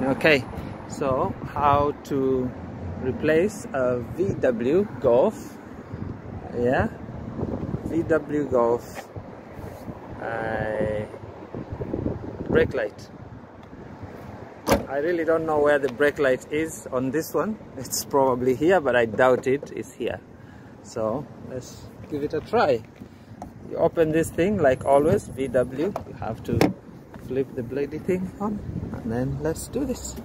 Okay, so how to replace a VW Golf, yeah, VW Golf brake light. I really don't know where the brake light is on this one. It's probably here, but I doubt it's here. So let's give it a try. You open this thing like always, VW, you have to flip the bloody thing on, and then let's do this.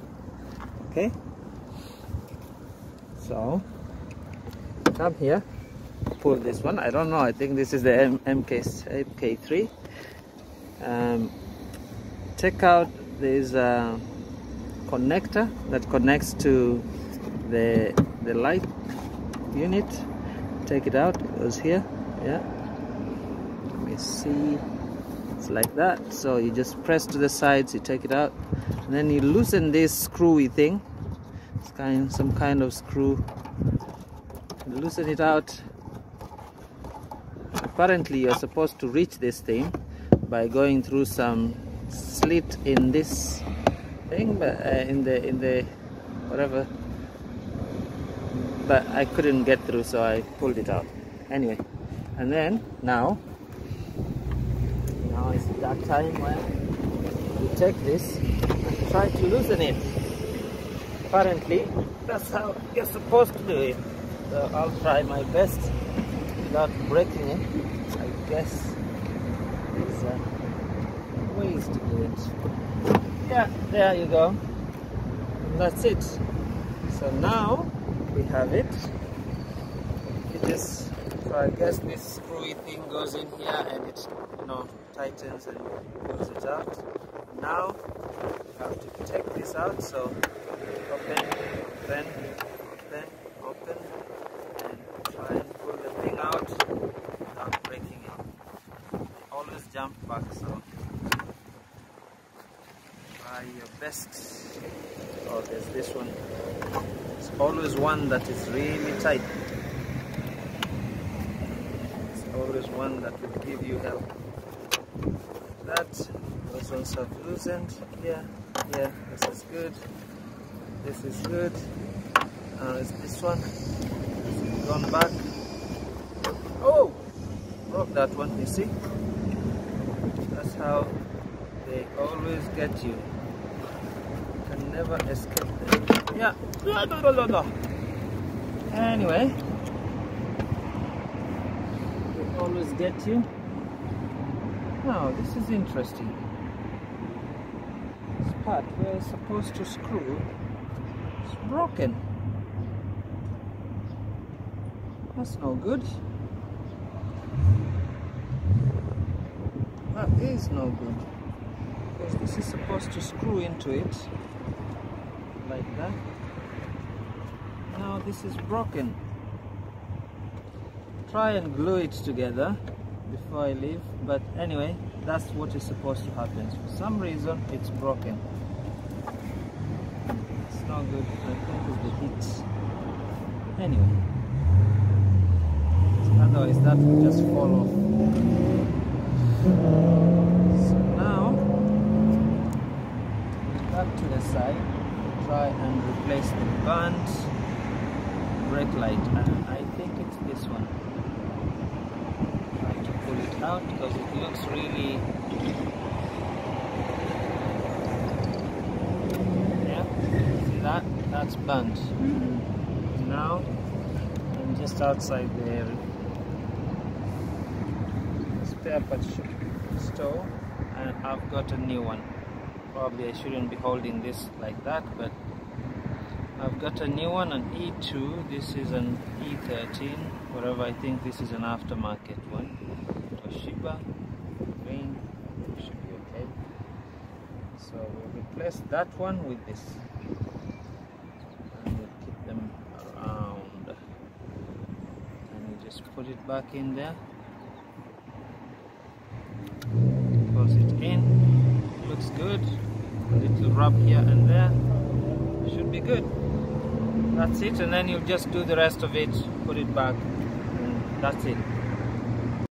Okay, so come here, pull this one. I don't know, I think this is the MK3. Take out this connector that connects to the light unit. Take it out, it goes here, yeah. Let me see, it's like that. So you just press to the sides, you take it out, and then you loosen this screwy thing. It's some kind of screw. You loosen it out. Apparently you're supposed to reach this thing by going through some slit in this thing, but in the whatever, but I couldn't get through, so I pulled it out anyway. And then now it's that time when you take this and try to loosen it. Apparently that's how you're supposed to do it, so I'll try my best without breaking it. I guess there's ways to do it. Yeah, there you go, and that's it. So now we have it. So I guess this screwy thing goes in here and it, tightens and pulls it out. Now you have to take this out, so open, open, and try and pull the thing out without breaking it. Always jump back, so try your best. Oh, there's this one. It's always one that is really tight. It's always one that will give you help. Those ones have loosened. Yeah, this is good. This is good. It's this one. It's gone back. Oh! Broke that one, you see? That's how they always get you. You can never escape them. Yeah. Anyway, they always get you. Now, this is interesting. This part where it's supposed to screw is broken. That's no good. That is no good. Because this is supposed to screw into it like that. Now this is broken. Try and glue it together before I leave, but anyway, that's what is supposed to happen. For some reason it's broken. It's not good. I think it's the heat. Anyway, otherwise that will just fall off. So now back to the side, try and replace the burnt brake light, and I think it's this one. Try to pull it out because it looks really, yeah, see that? That's burnt. Now I'm just outside the spare part store, and I've got a new one. Probably I shouldn't be holding this like that, but I've got a new one, an E2. This is an E13, whatever. I think this is an aftermarket one. Toshiba, green, should be okay. So we'll replace that one with this, and we'll keep them around. And we just put it back in there. Close it in. Looks good. A little rub here and there. Should be good. That's it, and then you'll just do the rest of it, put it back, and that's it.